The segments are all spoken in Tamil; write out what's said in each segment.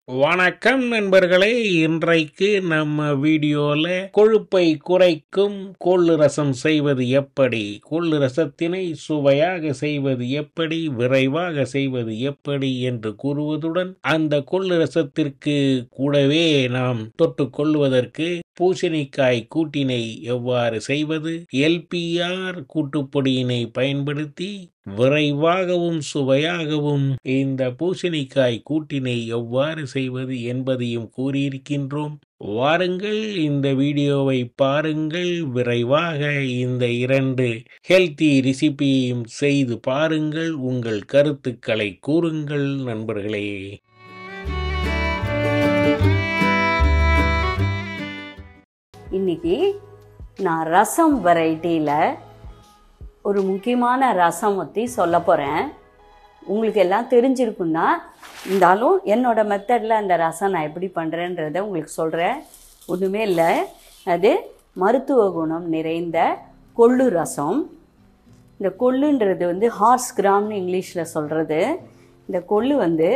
வணக்கம் நண்பர்களே. இன்றைக்கு நம்ம வீடியோல கொழுப்பை குறைக்கும் கொள்ளு ரசம் செய்வது எப்படி, கொள்ளு ரசத்தினை சுவையாக செய்வது எப்படி, விரைவாக செய்வது எப்படி என்று கூறுவதுடன், அந்த கொள்ளு ரசத்திற்கு கூடவே நாம் தொட்டு கொள்வதற்கு பூசணிக்காய் கூட்டினை எவ்வாறு செய்வது, எல்பிஆர் கூட்டுப்பொடியினை பயன்படுத்தி விரைவாகவும் சுவையாகவும் இந்த பூசணிக்காய் கூட்டினை எவ்வாறு செய்வது என்பதையும் கூறியிருக்கின்றோம். வாருங்கள், இந்த வீடியோவை பாருங்கள். விரைவாக இந்த 2 ஹெல்த்தி ரெசிபியையும் செய்து பாருங்கள். உங்கள் கருத்துக்களை கூறுங்கள் நண்பர்களே. இன்னைக்கு நான் ரசம் வெரைட்டியில் ஒரு முக்கியமான ரசம் பற்றி சொல்ல போகிறேன். உங்களுக்கு எல்லாம் தெரிஞ்சிருக்குன்னா இருந்தாலும் என்னோட மெத்தடில் அந்த ரசம் நான் எப்படி பண்ணுறேன்றதை உங்களுக்கு சொல்கிறேன். ஒன்றுமே இல்லை, அது மருத்துவ குணம் நிறைந்த கொள்ளு ரசம். இந்த கொள்ளுன்றது ஹார்ஸ் கிராம்னு இங்கிலீஷில் சொல்கிறது. இந்த கொள்ளு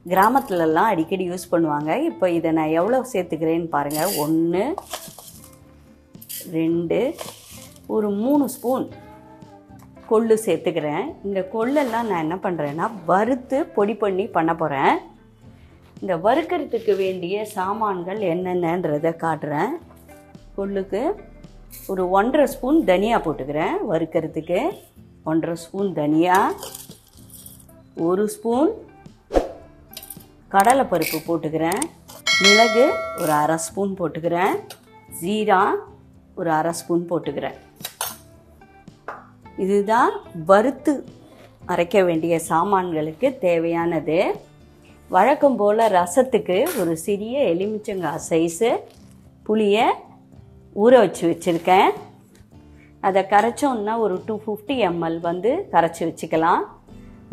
கிராமத்துலலாம் அடிக்கடி யூஸ் பண்ணுவாங்க. இப்போ இதை நான் எவ்வளோ சேர்த்துக்கிறேன்னு பாருங்கள். 1 2 ஒரு 3 ஸ்பூன் கொள்ளு சேர்த்துக்கிறேன். இந்த கொள்ளெல்லாம் நான் என்ன பண்ணுறேன்னா வறுத்து பொடி பண்ணி பண்ண போகிறேன். இந்த வறுக்கிறதுக்கு வேண்டிய சாமான்கள் என்னென்னன்றதை காட்டுறேன். கொள்ளுக்கு ஒரு 1.5 ஸ்பூன் தனியா போட்டுக்கிறேன். வறுக்கிறதுக்கு 1.5 ஸ்பூன் தனியா, 1 ஸ்பூன் கடலைப்பருப்பு போட்டுக்கிறேன். மிளகு ஒரு 1/2 ஸ்பூன் போட்டுக்கிறேன். ஜீரா ஒரு 1/2 ஸ்பூன் போட்டுக்கிறேன். இதுதான் வறுத்து அரைக்க வேண்டிய சாமான்களுக்கு தேவையானது. வழக்கம் போல் ரசத்துக்கு ஒரு சிறிய எலுமிச்சங்காய் சைஸு புளியை ஊற வச்சு வச்சுருக்கேன். அதை கரைச்சோன்னா ஒரு 250 ml கரைச்சி வச்சுக்கலாம்.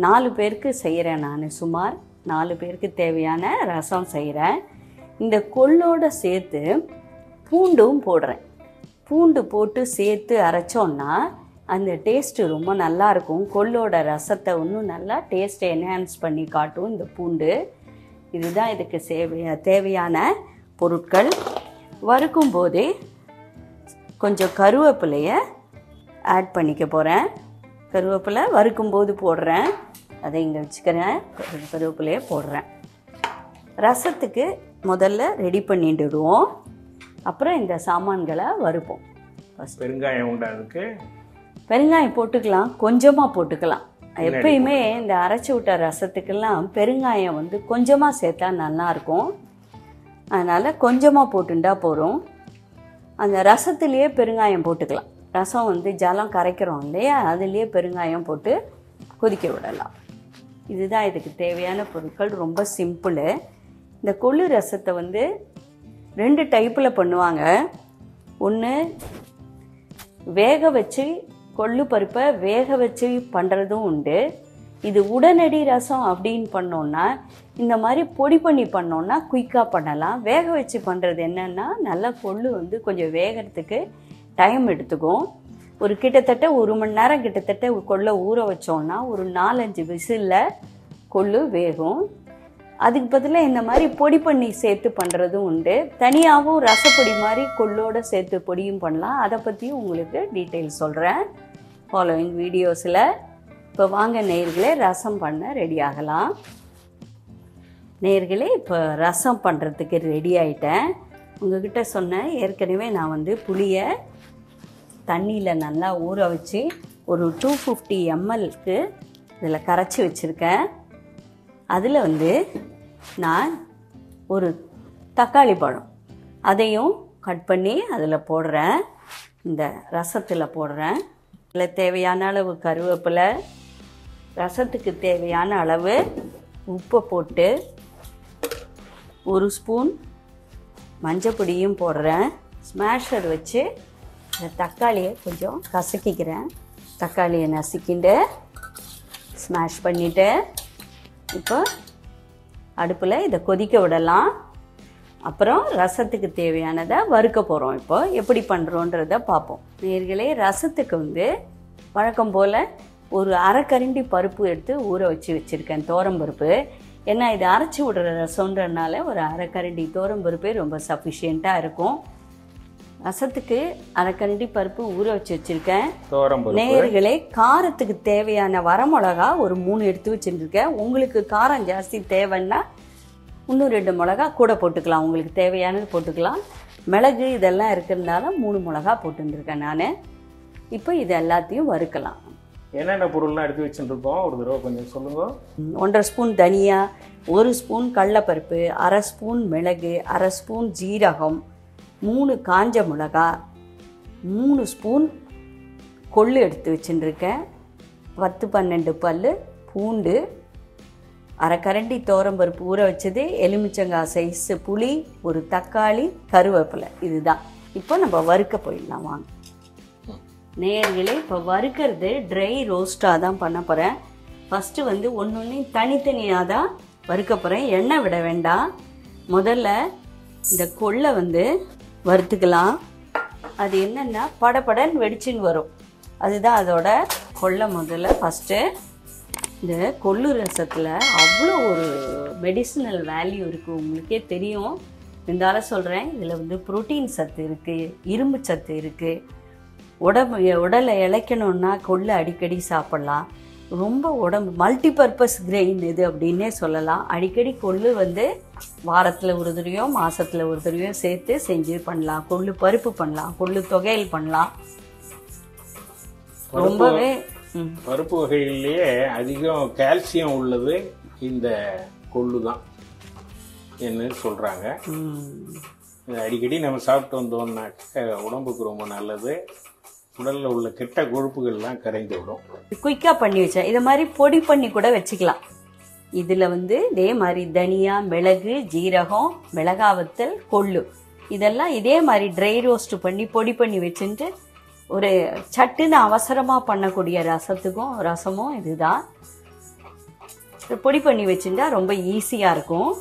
4 பேருக்கு செய்கிறேன். நான் சுமார் 4 பேருக்கு தேவையான ரசம் செய்கிறேன். இந்த கொள்ளோடு சேர்த்து பூண்டும் போடுறேன். பூண்டு போட்டு சேர்த்து அரைச்சோன்னா அந்த டேஸ்ட்டு ரொம்ப நல்லாயிருக்கும். கொள்ளோட ரசத்தை இன்னும் நல்லா டேஸ்ட்டை என்ஹான்ஸ் பண்ணி காட்டும் இந்த பூண்டு. இதுதான் இதுக்கு தேவையான பொருட்கள். வறுக்கும் போதே கொஞ்சம் கருவேப்பிலையை ஆட் பண்ணிக்க போகிறேன். கருவேப்பிலை வறுக்கும்போது போடுறேன். அதை இங்கே வச்சுக்கிறேன். கருவேப்பிலையை போடுறேன். ரசத்துக்கு முதல்ல ரெடி பண்ணிட்டுடுவோம். அப்புறம் இந்த சாமான்களை வறுப்போம். பெருங்காயம் உண்டா? அதுக்கு பெருங்காயம் போட்டுக்கலாம், கொஞ்சமாக போட்டுக்கலாம். எப்பயுமே இந்த அரைச்சி விட்ட ரசத்துக்கெல்லாம் பெருங்காயம் கொஞ்சமாக சேர்த்தா நல்லாயிருக்கும். அதனால் கொஞ்சமாக போட்டுண்டா போகிறோம். அந்த ரசத்துலேயே பெருங்காயம் போட்டுக்கலாம். ரசம் ஜலம் கரைக்கிறோம் இல்லையா, அதுலேயே பெருங்காயம் போட்டு கொதிக்க விடலாம். இதுதான் இதுக்கு தேவையான பொருட்கள். ரொம்ப சிம்பிள். இந்த கொள்ளு ரசத்தை 2 டைப்பில் பண்ணுவாங்க. ஒன்று வேக வச்சு கொள்ளு பருப்பை வேக வச்சு பண்ணுறதும் உண்டு. இது உடனடி ரசம் அப்படின்னு பண்ணோன்னா, இந்த மாதிரி பொடி பண்ணி பண்ணோன்னா குயிக்காக பண்ணலாம். வேக வச்சு பண்ணுறது என்னென்னா, நல்லா கொள்ளு கொஞ்சம் வேகிறதுக்கு டைம் எடுத்துக்கும். ஒரு கிட்டத்தட்ட 1 மணி நேரம் கிட்டத்தட்ட கொள்ளை ஊற வச்சோன்னா ஒரு 4-5 விசிலில் கொள்ளு வேகும். அதுக்கு பதிலாக இந்த மாதிரி பொடி பண்ணி சேர்த்து பண்ணுறதும் உண்டு. தனியாகவும் ரசப்பொடி மாதிரி கொள்ளோடு சேர்த்து பொடியும் பண்ணலாம். அதை பற்றியும் உங்களுக்கு டீட்டெயில் சொல்கிறேன் ஃபாலோவிங் வீடியோஸில். இப்போ வாங்க நேயர்களே, ரசம் பண்ண ரெடி ஆகலாம். நேயர்களே, இப்போ ரசம் பண்ணுறதுக்கு ரெடி ஆகிட்டேன். உங்ககிட்ட சொன்னேன் ஏற்கனவே நான் புளியை தண்ணியில் நல்லா ஊற வச்சு ஒரு 250 mlக்கு இதில் கரைச்சி வச்சுருக்கேன். அதில் நான் ஒரு தக்காளி பழம் அதையும் கட் பண்ணி அதில் போடுறேன். இந்த ரசத்தில் போடுறேன். இதில் தேவையான அளவு கருவேப்பிலை, ரசத்துக்கு தேவையான அளவு உப்பை போட்டு 1 ஸ்பூன் மஞ்சப்பொடியும் போடுறேன். ஸ்மாஷர் வச்சு இந்த தக்காளியை கொஞ்சம் கசக்கிக்கிறேன். தக்காளியை நசுக்கிண்டு ஸ்மாஷ் பண்ணிவிட்டு இப்போ அடுப்பில் இதை கொதிக்க விடலாம். அப்புறம் ரசத்துக்கு தேவையானதை வறுக்க போகிறோம். இப்போ எப்படி பண்ணுறோன்றதை பார்ப்போம். நேயர்களே, ரசத்துக்கு வழக்கம் போல் ஒரு 1/2 கரண்டி பருப்பு எடுத்து ஊற வச்சு வச்சுருக்கேன், துவரம் பருப்பு. ஏன்னா இது அரைச்சி விடுற ரசம்ன்றனால ஒரு அரை கரண்டி துவரம்பருப்பே ரொம்ப சஃபிஷியண்ட்டாக இருக்கும். ரசத்துக்கு அரை கரண்டி பருப்பு ஊற வச்சுருக்கேன். நேயர்களே, காரத்துக்கு தேவையான வரமிளகா ஒரு 3 எடுத்து வச்சுருக்கேன். உங்களுக்கு காரம் ஜாஸ்தி தேவைன்னா இன்னும் 2 மிளகா கூட போட்டுக்கலாம், உங்களுக்கு தேவையானது போட்டுக்கலாம். மிளகு இதெல்லாம் இருக்கிறதுனால 3 மிளகா போட்டுருக்கேன் நான். இப்போ இது எல்லாத்தையும் வறுக்கலாம். என்னென்ன பொருள்லாம் எடுத்து வச்சுருக்கோம் ஒரு தடவை கொஞ்சம் சொல்லுங்க. 1.5 ஸ்பூன் தனியா, 1 ஸ்பூன் கடலைப்பருப்பு, அரை ஸ்பூன் மிளகு, அரை ஸ்பூன் ஜீரகம், 3 காஞ்ச மிளகா, 3 ஸ்பூன் கொள்ளு எடுத்து வச்சுருக்கேன், 10-12 பல் பூண்டு, அரை கரண்டி துவரம்பருப்பு ஊற வச்சது, எலுமிச்சங்காய் சைஸ் புளி, ஒரு தக்காளி, கருவேப்பிலை. இதுதான். இப்போ நம்ம வறுக்க போயிடலாம் வாங்க. நேயர்களே, இப்போ வறுக்கிறது ட்ரை ரோஸ்ட்டாக தான் பண்ண போகிறேன். ஃபஸ்ட்டு வந்து ஒன்று தனித்தனியாக தான் வறுக்க போகிறேன். எண்ணெய் விட வேண்டாம். முதல்ல இந்த கொள்ளை வந்து வறுத்துக்கலாம். அது என்னென்னா படபடன்னு வெடிச்சின்னு வரும், அதுதான் அதோட கொள்ளை. முதல்ல ஃபஸ்ட்டு இந்த கொள்ளு ரசத்தில் அவ்வளோ ஒரு மெடிசினல் வேல்யூ இருக்குது, உங்களுக்கே தெரியும். இருந்தாலும் சொல்கிறேன், இதில் வந்து புரோட்டீன் சத்து இருக்குது, இரும்பு சத்து இருக்குது. உடலை இழைக்கணுன்னா கொள்ளை அடிக்கடி சாப்பிட்லாம். ரொம்ப உடம்பு மல்டிபர்பஸ் கிரெயின் இது அப்படின்னே சொல்லலாம். அடிக்கடி கொள்ளு வந்து வாரத்தில் ஒரு தடவையோ மாதத்தில் ஒரு தடவையோ சேர்த்து செஞ்சு பண்ணலாம். கொள்ளு பருப்பு பண்ணலாம், கொள்ளு தொகையல் பண்ணலாம். ரொம்பவே பருப்பு வகையிலேயே அதிகம் கால்சியம் உள்ளது இந்த கொள்ளு தான் என்ன சொல்கிறாங்க. அடிக்கடி நம்ம சாப்பிட்டு வந்தோம்னாக்க உடம்புக்கு ரொம்ப நல்லது. உடலில் உள்ள கெட்ட கொழுப்புகள்லாம் கரைந்து விடும். குயிக்காக பண்ணி வச்சேன். இதை மாதிரி பொடி பண்ணி கூட வச்சுக்கலாம். இதில் வந்து இதே மாதிரி தனியா, மிளகு, ஜீரகம், மிளகாவத்தல், கொள்ளு இதெல்லாம் இதே மாதிரி ட்ரை ரோஸ்ட் பண்ணி பொடி பண்ணி வச்சுட்டு ஒரு சட்டுன்னு அவசரமாக பண்ணக்கூடிய ரசமும் இதுதான். பொடி பண்ணி வச்சுட்டா ரொம்ப ஈஸியாக இருக்கும்,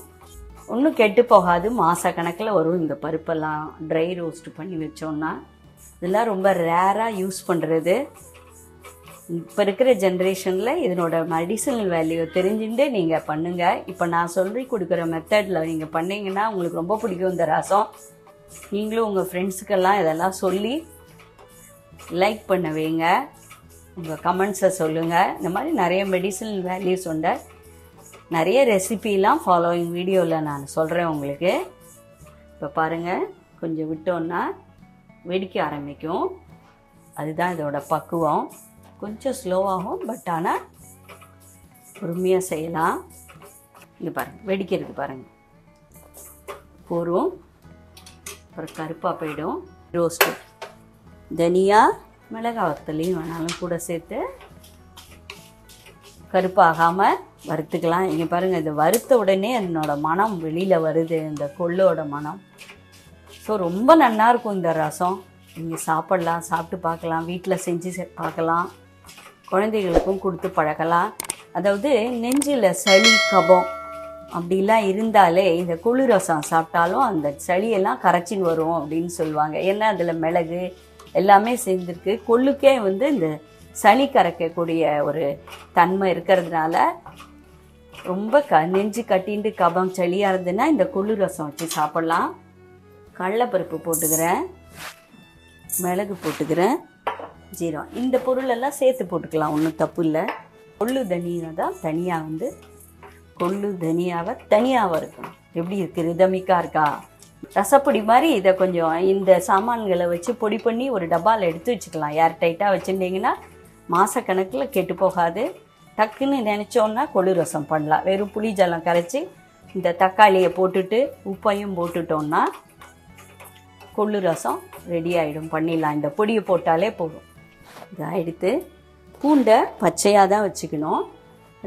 ஒன்றும் கெட்டு போகாது. மாத கணக்கில் வரும் இந்த பருப்பெல்லாம் ட்ரை ரோஸ்ட் பண்ணி வச்சோன்னா. இதெல்லாம் ரொம்ப ரேராக யூஸ் பண்ணுறது. இப்போ இருக்கிற ஜென்ரேஷனில் இதனோட மெடிசனல் வேல்யூ தெரிஞ்சுட்டு நீங்கள் பண்ணுங்கள். இப்போ நான் சொல்லி கொடுக்குற மெத்தடில் நீங்கள் பண்ணிங்கன்னா உங்களுக்கு ரொம்ப பிடிக்கும் இந்த ரசம். நீங்களும் உங்கள் ஃப்ரெண்ட்ஸுக்கெல்லாம் இதெல்லாம் சொல்லி லைக் பண்ண வைங்க, உங்கள் கமெண்ட்ஸை சொல்லுங்கள். இந்த மாதிரி நிறைய மெடிசனல் வேல்யூஸ் உண்ட நிறைய ரெசிபிலாம் ஃபாலோயிங் வீடியோவில் நான் சொல்கிறேன் உங்களுக்கு. இப்போ பாருங்கள், கொஞ்சம் விட்டோன்னா வெடிக்க ஆரம்பிக்கும். அதுதான் இதோட பக்குவம். கொஞ்சம் ஸ்லோவாகும், பட் ஆனால் பொறுமையாக செய்யலாம். இங்கே பாருங்கள், வெடிக்கிறது பாருங்கள், போரும். அப்புறம் கருப்பாக போயிடும். ரோஸ்ட்டு தனியா, மிளகாய் வத்தலையும் வேணாலும் கூட சேர்த்து கருப்பாகாமல் வறுத்துக்கலாம். இங்கே பாருங்கள், இது வறுத்த உடனே அதனோட மனம் வெளியில் வருது, இந்த கொள்ளோட மனம். ஸோ ரொம்ப நல்லாயிருக்கும் இந்த ரசம். நீங்கள் சாப்பிட்லாம், சாப்பிட்டு பார்க்கலாம், வீட்டில் செஞ்சு பார்க்கலாம், குழந்தைகளுக்கும் கொடுத்து பழகலாம். அதாவது நெஞ்சில் சளி, கபம் அப்படிலாம் இருந்தாலே இந்த கொள்ளு ரசம் சாப்பிட்டாலும் அந்த சளியெல்லாம் கரைச்சின்னு வரும் அப்படின்னு சொல்லுவாங்க. ஏன்னா அதில் மிளகு எல்லாமே சேர்ந்துருக்கு. கொள்ளுக்கே வந்து இந்த சளி கரைக்கக்கூடிய ஒரு தன்மை இருக்கிறதுனால ரொம்ப நெஞ்சு கட்டின்ட்டு கபம் சளியாக இருந்ததுன்னா இந்த கொள்ளு ரசம் வச்சு சாப்பிட்லாம். கடலைப்பருப்பு போட்டுக்கிறேன், மிளகு போட்டுக்கிறேன், ஜீரகம், இந்த பொருளெல்லாம் சேர்த்து போட்டுக்கலாம், ஒன்றும் தப்பு இல்லை. கொள்ளு தனியா தான் தனியாக வந்து கொள்ளு தனியாவை தனியாக இருக்கணும். எப்படி இருக்குது, ரிதமிக்காக இருக்கா? ரசப்பொடி மாதிரி இதை கொஞ்சம் இந்த சாமான்களை வச்சு பொடி பண்ணி ஒரு டப்பாவில் எடுத்து வச்சுக்கலாம். ஏர் டைட்டாக வச்சுருந்தீங்கன்னா மாதக்கணக்கில் கெட்டு போகாது. டக்குன்னு நினச்சோன்னா கொள்ளு ரசம் பண்ணலாம். வெறும் புளி ஜலம் கரைச்சி இந்த தக்காளியை போட்டுட்டு உப்பையும் போட்டுட்டோன்னா கொள்ளு ரசம் ரெடி ஆகிடும், பண்ணிடலாம். இந்த பொடியை போட்டாலே போதும். இதை எடுத்து பூண்டை பச்சையாக தான் வச்சுக்கணும்.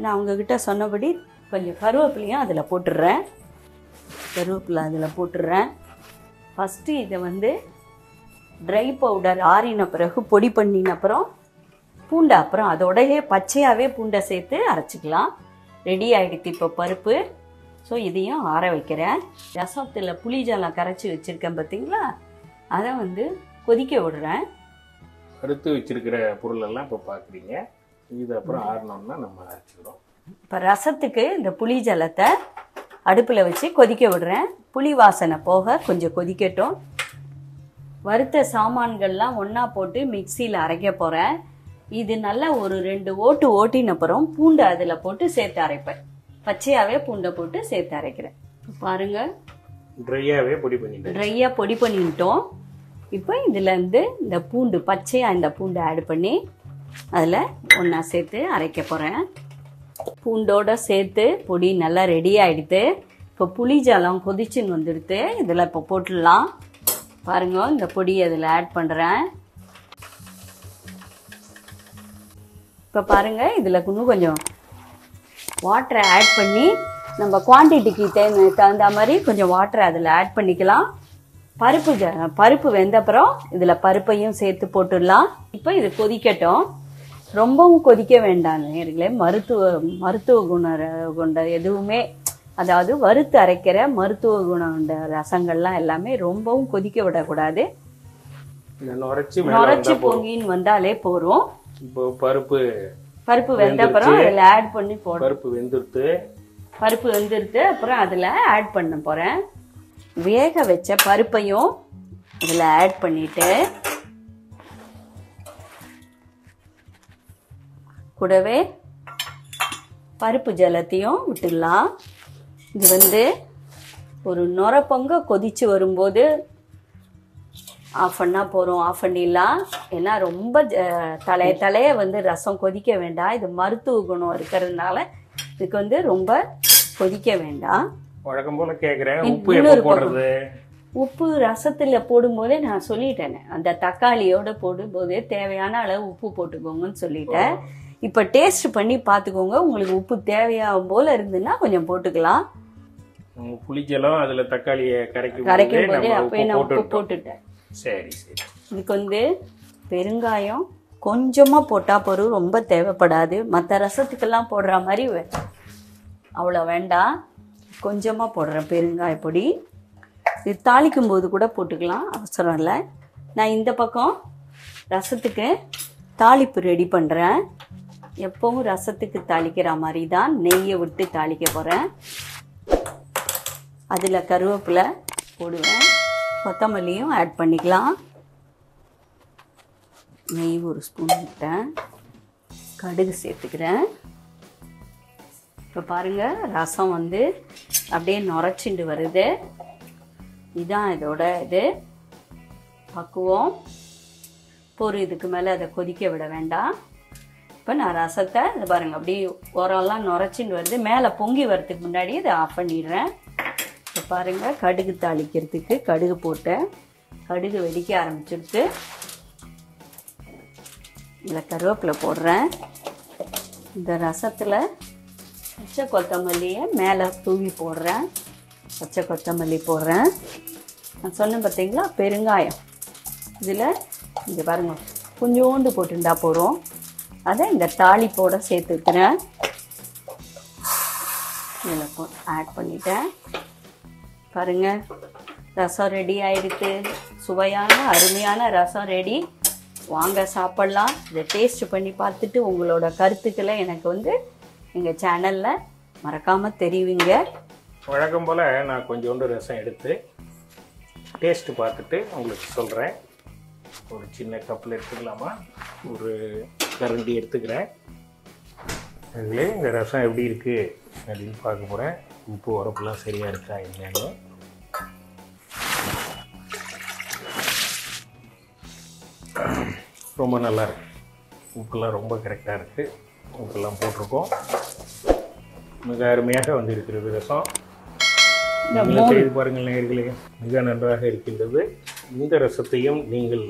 நான் அவங்கக்கிட்ட சொன்னபடி கொஞ்சம் கருவேப்பிலையும் அதில் போட்டுடுறேன். கருவேப்பிலை அதில் போட்டுடுறேன். ஃபஸ்ட்டு இதை வந்து ட்ரை பவுடர் ஆறின பிறகு பொடி பண்ணின அப்புறம் பூண்டை அப்புறம் அதோடையே பச்சையாகவே பூண்டை சேர்த்து அரைச்சிக்கலாம். ரெடி ஆகிடுது இப்போ பருப்பு. ஸோ இதையும் ஆற வைக்கிறேன். ரசத்தில் புளி ஜலம் கரைச்சி வச்சுருக்கேன் பார்த்தீங்களா, அதை வந்து கொதிக்க விடுறேன். அறுத்து வச்சிருக்கிற பொருளெல்லாம் இப்போ பார்க்குறீங்க. இது அப்புறம் ஆறினோம்னா நம்ம அரைச்சிக்கிறோம். இப்போ ரசத்துக்கு இந்த புளி ஜலத்தை அடுப்பில் வச்சு கொதிக்க விடுறேன். புளி வாசனை போக கொஞ்சம் கொதிக்கட்டும். வறுத்த சாமான்கள்லாம் ஒன்றா போட்டு மிக்சியில் அரைக்க போகிறேன். இது நல்லா ஒரு 2 ஓட்டு ஓட்டின அப்புறம் பூண்டை அதில் போட்டு சேர்த்து அரைப்பேன். பச்சையாகவே பூண்டை போட்டு சேர்த்து அரைக்கிறேன். பாருங்க, ட்ரையாக பொடி பண்ணிட்டோம். இப்போ இதுலேருந்து இந்த பூண்டு பச்சையாக இந்த பூண்டை ஆட் பண்ணி அதில் ஒன்றா சேர்த்து அரைக்க போகிறேன். பூண்டோட சேர்த்து பொடி நல்லா ரெடி ஆகிடுது. இப்போ புளி ஜலம் கொதிச்சுன்னு வந்துடுது. இதில் இப்போ போட்டுடலாம். பாருங்க, இந்த பொடி அதில் ஆட் பண்ணுறேன். இப்போ பாருங்க, இதில் இன்னும் கொஞ்சம் வாட்டரை ஆட் பண்ணி நம்ம குவான்டிட்டிக்கு தகுந்த மாதிரி கொஞ்சம் வாட்டரை அதில் ஆட் பண்ணிக்கலாம். பருப்பு வெந்தப்புறம் இதில் பருப்பையும் சேர்த்து போட்டுடலாம். இப்போ இது கொதிக்கட்டும். ரொம்பவும் கொதிக்க வேண்டாம் நேர்களே. மருத்துவ குணம் கொண்ட எதுவுமே, அதாவது வறுத்து அரைக்கிற மருத்துவ குணம் கொண்ட ரசங்கள்லாம் எல்லாமே ரொம்பவும் கொதிக்க விடக்கூடாது. நுரைச்சி பொங்கின்னு வந்தாலே போறோம். இப்போ பருப்பு வெந்தப்புறம் அதில் ஆட் பண்ணி பருப்பு வெந்துருத்து அப்புறம் அதில் ஆட் பண்ண போறேன். வேக வச்ச பருப்பையும் இதில் ஆட் பண்ணிட்டு கூடவே பருப்பு ஜலத்தையும் விட்டுடலாம். இது ஒரு நுர பொங்க கொதிச்சு வரும்போது ஆஃப் பண்ணால் போகிறோம். ஆஃப் பண்ணிடலாம். ஏன்னா ரொம்ப தலைய ரசம் கொதிக்க வேண்டாம். இது மருத்துவ குணம் இருக்கிறதுனால இதுக்கு ரொம்ப கொதிக்க வேண்டாம். வழக்கம் போல கேட்குறேன். உப்பு ரசத்தில் போடும்போதே நான் சொல்லிட்டேன். அந்த தக்காளியோட போடும்போதே தேவையான அளவு உப்பு போட்டுக்கோங்கன்னு சொல்லிட்டேன். இப்போ டேஸ்ட் பண்ணி பார்த்துக்கோங்க. உங்களுக்கு உப்பு தேவையாகும் போல இருந்துன்னா கொஞ்சம் போட்டுக்கலாம். புளிஜலம் அதில் தக்காளியை கரைக்கும் போதே அப்பயே நான் உப்பு போட்டுட்டேன். சரி. இதுக்கு பெருங்காயம் கொஞ்சமாக போட்டால் போதும். ரொம்ப தேவைப்படாது. மற்ற ரசத்துக்கெல்லாம் போடுற மாதிரி அவ்வளோ வேண்டாம். கொஞ்சமாக போடுறேன் பெருங்காய பொடி. இது தாளிக்கும் போது கூட போட்டுக்கலாம், அவசரம் இல்லை. நான் இந்த பக்கம் ரசத்துக்கு தாளிப்பு ரெடி பண்ணுறேன். எப்பவும் ரசத்துக்கு தாளிக்கிற மாதிரி தான் நெய்யை விட்டு தாளிக்க போகிறேன். அதில் கருவேப்பிலை போடுவேன். கொத்தமல்லியும் ஆட் பண்ணிக்கலாம். நெய் 1 ஸ்பூன் விட்டேன். கடுகு சேர்த்துக்கிறேன். இப்போ பாருங்கள், ரசம் அப்படியே நுரைச்சிண்டு வருது. இதுதான் இதோட பக்குவம். இதுக்கு மேலே அதை கொதிக்க விட வேண்டாம். இப்போ நான் ரசத்தை இது பாருங்கள், அப்படியே ஓரம்லாம் நுரைச்சிண்டு வருது. மேலே பொங்கி வரதுக்கு முன்னாடி இதை ஆஃப் பண்ணிடுறேன். இப்போ பாருங்கள், கடுகு தாளிக்கிறதுக்கு கடுகு போட்டேன். கடுகு வெடிக்க ஆரம்பிச்சிடுச்சு. இதில் கருவேப்பிலை போடுறேன். இந்த ரசத்தில் பச்சை கொத்தமல்லியை மேலே தூவி போடுறேன். பச்சை கொத்தமல்லி போடுறேன். நான் சொன்னேன் பார்த்தீங்களா, பெருங்காயம் இதில் இங்கே பாருங்கள் கொஞ்சோண்டு போட்டுண்டா போகிறோம். அதை இந்த தாளிப்போட சேர்த்துக்கிறேன். இதில் ஆட் பண்ணிட்டேன். பாருங்கள், ரசம் ரெடி ஆகிடுது. சுவையான அருமையான ரசம் ரெடி. வாங்க சாப்பிட்லாம். இதை டேஸ்ட் பண்ணி பார்த்துட்டு உங்களோட கருத்துக்களை எனக்கு எங்கள் சேனலில் மறக்காமல் தெரிவிங்க. வழக்கம் போல் நான் கொஞ்சோண்டு ரசம் எடுத்து டேஸ்ட்டு பார்த்துட்டு உங்களுக்கு சொல்கிறேன். ஒரு சின்ன கப்பில் எடுத்துக்கலாமா? ஒரு கரண்டி எடுத்துக்கிறேன். அதில் இந்த ரசம் எப்படி இருக்குது அப்படின்னு பார்க்க போகிறேன். உப்பு உரப்புலாம் சரியாக இருக்கா என்னன்னு. ரொம்ப நல்லா இருக்கு. உப்புலாம் ரொம்ப கரெக்டாக இருக்குது. உப்பெல்லாம் போட்டிருக்கோம். மிக அருமையாக இருக்கிறது ரசம். நீங்களும் செய்து பாருங்கள் நேயர்களே, மிக நன்றாக இருக்கின்றது. இந்த ரசத்தையும் நீங்கள்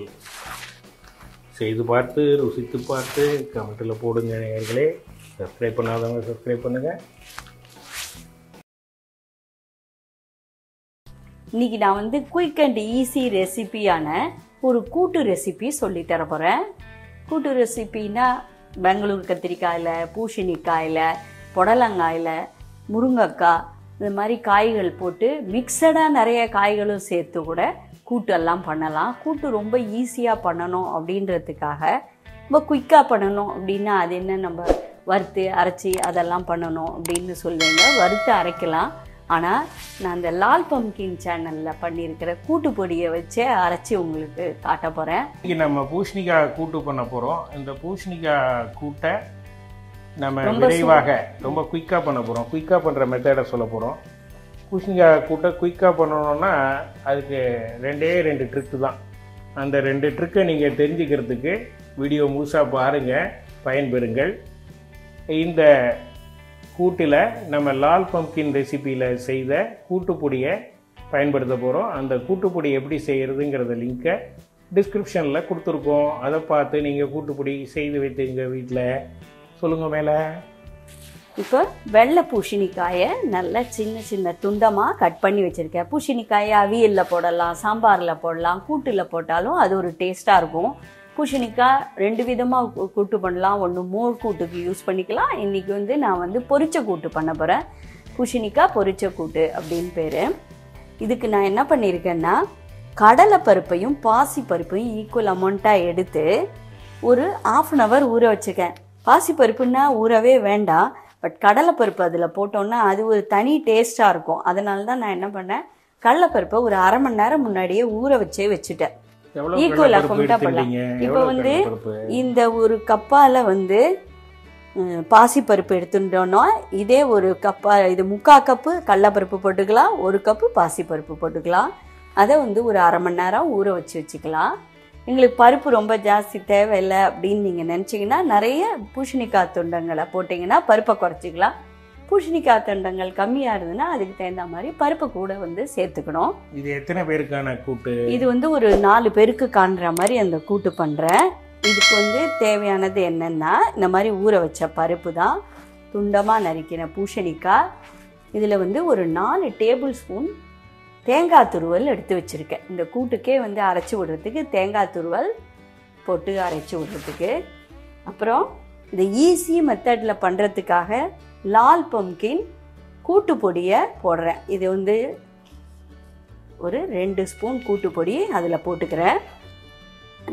செய்து பார்த்து ருசித்து பார்த்து கமெண்ட்டில் போடுங்க நேயர்களே. சப்ஸ்கிரைப் பண்ணாதவங்க சப்ஸ்கிரைப் பண்ணுங்கள். இன்றைக்கி நான் குயிக் அண்ட் ஈஸி ரெசிபியான ஒரு கூட்டு ரெசிபி சொல்லித்தர போகிறேன். கூட்டு ரெசிபின்னா பெங்களூர் கத்திரிக்காயில், பூசணிக்காயில், புடலங்காயில், முருங்கைக்காய், இது மாதிரி காய்கள் போட்டு மிக்சடாக நிறைய காய்களும் சேர்த்து கூட கூட்டெல்லாம் பண்ணலாம். கூட்டு ரொம்ப ஈஸியாக பண்ணணும் அப்படின்றதுக்காக, ரொம்ப குயிக்காக பண்ணணும் அப்படின்னா அது என்ன, நம்ம வறுத்து அரைச்சி அதெல்லாம் பண்ணணும் அப்படின்னு சொல்லுவீங்க. வறுத்து அரைக்கலாம். ஆனால் நான் இந்த லால் பம்கின் சேனலில் பண்ணியிருக்கிற கூட்டு பொடியை வச்சே அரைச்சி உங்களுக்கு காட்ட போகிறேன். இங்கே நம்ம பூசணிக்காய் கூட்டு பண்ண போகிறோம். இந்த பூசணிக்காய் கூட்டை நம்ம விரைவாக ரொம்ப குயிக்காக பண்ண போகிறோம். குயிக்காக பண்ணுற மெத்தடை சொல்ல போகிறோம். பூசணிக்காய் கூட்டை குயிக்காக பண்ணணுன்னா அதுக்கு 2 ட்ரிக்கு தான். அந்த 2 ட்ரிக்கை நீங்கள் தெரிஞ்சுக்கிறதுக்கு வீடியோ முழுசாக பாருங்கள், பயன்பெறுங்கள். இந்த கூட்டில் நம்ம லால் பம்கின் ரெசிபியில் செய்த கூட்டுப்பொடியை பயன்படுத்த போகிறோம். அந்த கூட்டுப்பொடி எப்படி செய்கிறதுங்கிறத லிங்கை டிஸ்கிரிப்ஷனில் கொடுத்துருக்கோம். அதை பார்த்து நீங்கள் கூட்டுப்பொடி செய்து வைத்துங்க வீட்டில். சொல்லுங்கள் மேலே. இப்போ வெள்ளை பூசணிக்காயை நல்லா சின்ன சின்ன துண்டமாக கட் பண்ணி வச்சுருக்கேன். பூசணிக்காயை அவியலில் போடலாம், சாம்பாரில் போடலாம், கூட்டில் போட்டாலும் அது ஒரு டேஸ்ட்டாக இருக்கும். பூசணிக்காய் 2 விதமாக கூட்டு பண்ணலாம். ஒன்று மோர் கூட்டுக்கு யூஸ் பண்ணிக்கலாம். இன்றைக்கி நான் பொரிச்ச கூட்டு பண்ண போகிறேன். பூசணிக்காய் பொரிச்ச கூட்டு அப்படின்னு பேர். இதுக்கு நான் என்ன பண்ணியிருக்கேன்னா, கடலை பருப்பையும் பாசி பருப்பையும் ஈக்குவல் அமௌண்ட்டாக எடுத்து ஒரு 1/2 hour ஊற வச்சுக்கேன். பாசி பருப்புன்னா ஊறவே வேண்டாம். பட் கடலைப்பருப்பு அதில் போட்டோன்னா அது ஒரு தனி டேஸ்ட்டாக இருக்கும். அதனால தான் நான் என்ன பண்ணேன், கடலைப்பருப்பை ஒரு 1/2 மணி நேரம் முன்னாடியே ஊற வச்சே வச்சுட்டேன். ஈக்குவல் அக்கௌண்ட்டாக பண்ணலாம். இப்போ இந்த ஒரு கப்பால் பாசிப்பருப்பு எடுத்துட்டோன்னா இதே ஒரு கப்பா, இது 3/4 கப்பு கடலைப்பருப்பு போட்டுக்கலாம், 1 கப்பு பாசிப்பருப்பு போட்டுக்கலாம். அதை ஒரு 1/2 மணி நேரம் ஊற வச்சுக்கலாம். எங்களுக்கு பருப்பு ரொம்ப ஜாஸ்தி தேவையில்லை அப்படின்னு நீங்கள் நினச்சிங்கன்னா நிறைய பூசணிக்காய் துண்டங்களை போட்டிங்கன்னா பருப்பை குறைச்சிக்கலாம். பூசணிக்காய் துண்டங்கள் கம்மியாக இருந்ததுன்னா அதுக்கு தகுந்த மாதிரி பருப்பு கூட சேர்த்துக்கணும். இது எத்தனை பேருக்கான கூட்டு? இது ஒரு 4 பேருக்கு காண்ற மாதிரி அந்த கூட்டு பண்ணுறேன். இதுக்கு தேவையானது என்னென்னா, இந்த மாதிரி ஊற வச்ச பருப்பு தான், துண்டமாக நறுக்கின பூசணிக்காய், இதில் ஒரு 4 டேபிள் ஸ்பூன் தேங்காய் துருவல் எடுத்து வச்சுருக்கேன். இந்த கூட்டுக்கே அரைச்சி விடுறதுக்கு தேங்காய் துருவல் போட்டு அரைச்சி விடுறதுக்கு. அப்புறம் இந்த ஈஸி மெத்தடில் பண்ணுறதுக்காக லால் பம்கின் கூட்டு பொடியை போடுறேன். இது ஒரு 2 ஸ்பூன் கூட்டு பொடி அதில் போட்டுக்கிறேன்.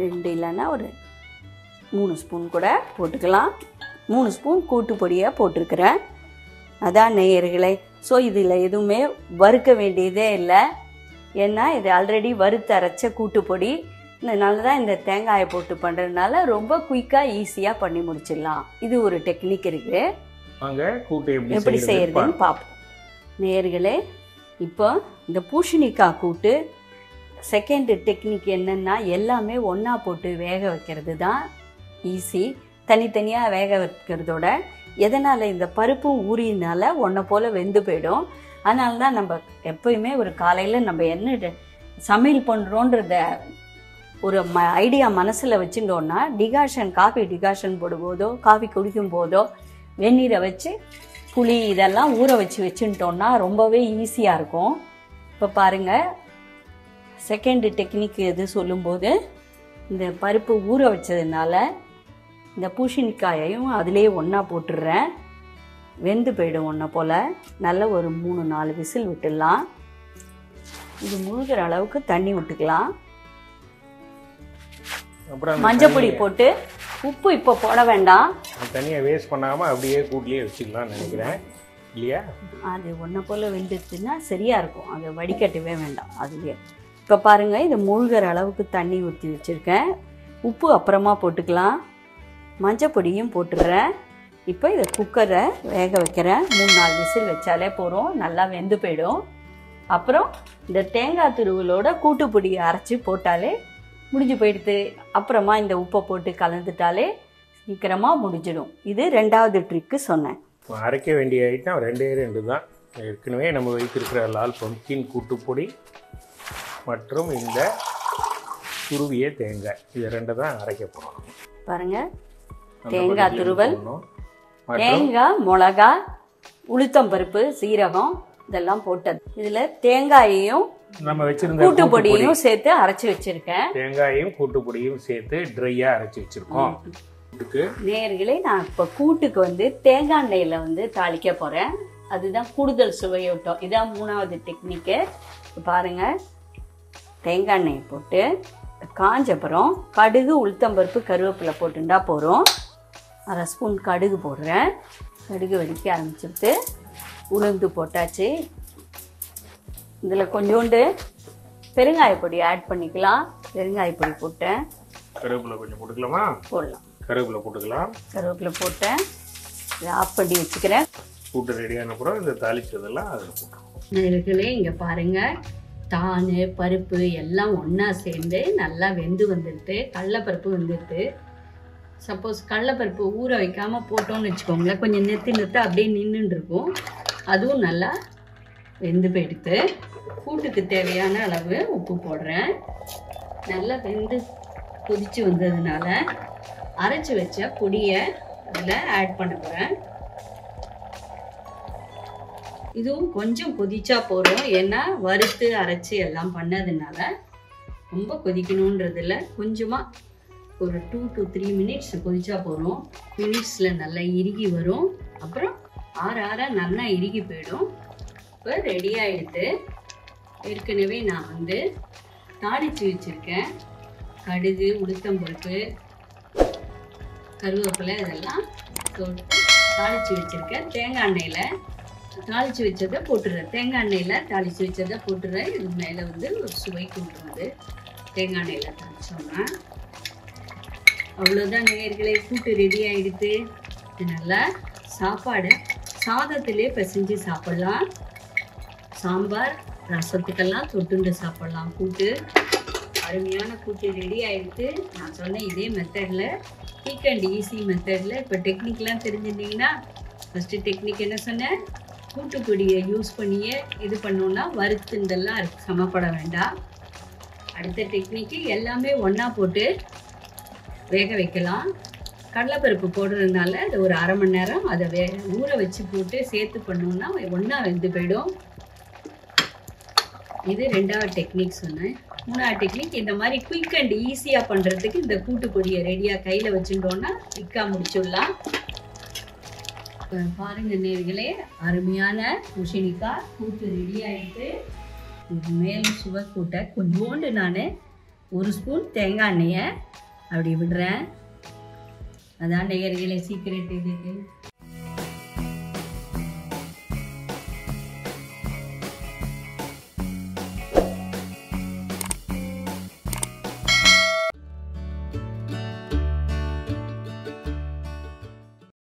2 இல்லைன்னா ஒரு 3 ஸ்பூன் கூட போட்டுக்கலாம். 3 ஸ்பூன் கூட்டு பொடியை போட்டிருக்கிறேன். அதான் நேயர்களே. ஸோ இதில் எதுவுமே வறுக்க வேண்டியதே இல்லை. ஏன்னா இது ஆல்ரெடி வறுத்து அரைச்ச கூட்டு பொடி. இதனால தான் இந்த தேங்காயை போட்டு பண்ணுறதுனால ரொம்ப குயிக்காக ஈஸியாக பண்ணி முடிச்சிடலாம். இது ஒரு டெக்னிக் இருக்குது. எப்படி செய்யறதுன்னு பார்ப்போம் நேயர்களே. இப்போ இந்த பூசணிக்காய் கூட்டு செகண்ட் டெக்னிக் என்னென்னா, எல்லாமே ஒன்றா போட்டு வேக வைக்கிறது தான் ஈஸி. தனித்தனியாக வேக வைக்கிறதோட எதனால் இந்த பருப்பு ஊறினால ஒன்றை போல் வெந்து போயிடும். அதனால தான் நம்ம எப்போயுமே ஒரு காலையில் நம்ம என்ன சமையல் பண்ணுறோன்றத ஒரு ஐடியா மனசில் வச்சுட்டோன்னா, காஃபி டிகாஷன் போடும்போதோ காஃபி குடிக்கும் போதோ வெந்நீரை வச்சு புளி இதெல்லாம் ஊற வச்சுட்டோன்னா ரொம்பவே ஈஸியாக இருக்கும். இப்போ பாருங்கள், செகண்ட் டெக்னிக் எது சொல்லும்போது, இந்த பருப்பு ஊற வச்சதுனால இந்த பூசணிக்காயையும் அதிலே ஒன்றா போட்டுடுறேன். வெந்து போயிடும் ஒன்றை போல். நல்ல ஒரு 3-4 விசில் விட்டுடலாம். இது முழுகிற அளவுக்கு தண்ணி விட்டுக்கலாம். மஞ்சள் பொடி போட்டு, உப்பு இப்போ போட வேண்டாம். தண்ணியை வேஸ்ட் பண்ணாமல் அப்படியே கூட்டிலே வச்சுக்கலாம்னு நினைக்கிறேன் இல்லையா? அது ஒன்றை போல் வெந்துடுச்சுன்னா சரியாக இருக்கும். அதை வடிகட்டவே வேண்டாம் அதுவே. இப்போ பாருங்கள், இது முழுகிற அளவுக்கு தண்ணி ஊற்றி வச்சுருக்கேன். உப்பு அப்புறமா போட்டுக்கலாம். மஞ்சள் பொடியும் போட்டுடுறேன். இப்போ இதை குக்கரை வேக வைக்கிறேன். 3-4 விசில் வச்சாலே போகிறோம், நல்லா வெந்து போயிடும். அப்புறம் இந்த தேங்காய் துருவலோட கூட்டு பொடியை அரைச்சி போட்டாலே முடிஞ்சு போயிடுது. அப்புறமா இந்த உப்பை போட்டு கலந்துட்டாலே சீக்கிரமாக முடிஞ்சிடும். இது 2வது ட்ரிக்கு சொன்னேன். அரைக்க வேண்டிய ஐட்டம் 2 தான். ஏற்கனவே நம்ம வைத்திருக்கிற லால் பம்கின் கூட்டுப்பொடி மற்றும் இந்த துருவிய தேங்காய், இது 2 தான் அரைக்க போகிறோம். பாருங்கள், தேங்காய் துருவல், தேங்காய், மிளகா, உளுத்தம்பருப்பு, சீரகம் இதெல்லாம் போட்டது. இதில் தேங்காயையும் நம்ம வச்சிருந்த கூட்டு பொடியையும் சேர்த்து அரைச்சி வச்சிருக்கேன். தேங்காயையும் கூட்டு பொடியும் சேர்த்து ட்ரையாக அரைச்சி வச்சிருக்கோம். நேயர்களே, நான் இப்போ கூட்டுக்கு தேங்காய் எண்ணெயில் தாளிக்க போகிறேன். அதுதான் கூடுதல் சுவையோட்டம். இதான் 3வது டெக்னிக்கு. பாருங்கள், தேங்காய் எண்ணெய் போட்டு காஞ்சப்புறம் கடுகு, உளுத்தம்பருப்பு, கருவேப்பிலை போட்டுண்டா போகிறோம். 1/2 ஸ்பூன் கடுகு போடுறேன். கடுகு வெடிக்க ஆரம்பிச்சிட்டு உளுந்து போட்டாச்சு. இதில் கொஞ்சோண்டு பெருங்காய பொடி ஆட் பண்ணிக்கலாம். பெருங்காய பொடி போட்டேன். கருவேப்பிலை கொஞ்சம் போட்டுக்கலாமா? போடலாம். கருவேப்பிலை போட்டுக்கலாம். கருவேப்பிலை போட்டேன். இதை ஆஃப் பண்ணி வச்சுக்கிறேன். கூட்டு ரெடியான அப்புறம் இந்த தாளிச்சதெல்லாம் அதில் போட்டுருவோம். நேயர்களே, இங்கே பாருங்கள், தான் பருப்பு எல்லாம் ஒன்றா சேர்ந்து நல்லா வெந்து வந்துடுது. கடலைப்பருப்பு வந்துடுது. சப்போஸ் கடலைப்பருப்பு ஊற வைக்காமல் போட்டோன்னு வச்சுக்கோங்களேன், கொஞ்சம் நெத்து அப்படியே நின்றுட்டு இருக்கும். அதுவும் நல்லா வெந்து போயிடுது. கூட்டுக்கு தேவையான அளவு உப்பு போடுறேன். நல்லா வெந்து கொதித்து வந்ததுனால அரைச்சி வச்ச பொடியை அதில் ஆட் பண்ண போகிறேன். இதுவும் கொஞ்சம் கொதிச்சா போகிறோம். ஏன்னா வறுத்து அரைச்சி எல்லாம் பண்ணதுனால ரொம்ப கொதிக்கணுன்றதில்ல. கொஞ்சமாக ஒரு 2 to 3 மினிட்ஸ் கொதிச்சா போகிறோம். மினிட்ஸில் நல்லா இறுகி வரும். அப்புறம் ஆற நல்லா இறுகி போயிடும். இப்போ ரெடி ஆகிடுது. ஏற்கனவே நான் வந்து தாளித்து வச்சுருக்கேன். கடுகு, உளுத்தம்பருப்பு, கருவேப்பிலை இதெல்லாம் போட்டு தாளித்து வச்சுருக்கேன். தேங்காய் எண்ணெயில் தாளித்து வச்சதை போட்டுறேன். தேங்காய் எண்ணெயில் தாளித்து வச்சதை போட்டுறேன். இது மேலே வந்து ஒரு சுவை கூட்டுறது தேங்காய் எண்ணெயில் தாளிச்சோன்னா. அவ்வளோதான் நேயர்களே, கூட்டு ரெடி ஆகிடுது. இது நல்லா சாப்பாடை சாதத்திலே பிசைஞ்சு சாப்பிட்லாம். சாம்பார் ரசத்துக்கெல்லாம் தொட்டுண்டு சாப்பிட்லாம். கூட்டு அருமையான கூட்டு ரெடி ஆகிடுது. நான் சொன்னேன் இதே மெத்தடில், குயிக் அண்ட் ஈஸி மெத்தடில். இப்போ டெக்னிக்லாம் தெரிஞ்சுருந்தீங்கன்னா, ஃபஸ்ட்டு டெக்னிக் என்ன சொன்னேன், கூட்டுப்பொடியை யூஸ் பண்ணியே இது பண்ணோன்னா வறுத்துண்டெல்லாம் சமப்பட வேண்டாம். அடுத்த டெக்னிக்கு எல்லாமே ஒன்றா போட்டு வேக வைக்கலாம். கடலைப்பருப்பு போடுறதுனால அது ஒரு 1/2 மணி நேரம் அதை ஊற வச்சு போட்டு சேர்த்து பண்ணோன்னா ஒன்றா வெந்து போயிடும். இது 2வது டெக்னிக் சொன்னேன். 3வது டெக்னிக், இந்த மாதிரி குயிக் அண்ட் ஈஸியாக பண்ணுறதுக்கு இந்த கூட்டுப்பொடியை ரெடியாக கையில் வச்சுட்டோன்னா குயிக்காக முடிச்சுடலாம். பாருங்க நேயர்களே, அருமையான பூசணிக்காய் கூட்டு ரெடி ஆகிட்டு. இது மேலும் சுவை கூட்ட கொஞ்சோண்டு நான் 1 ஸ்பூன் தேங்காய் எண்ணெயை அப்படி விடுறேன். அதான் நேயர்களே சீக்கிரட் இதுக்கு.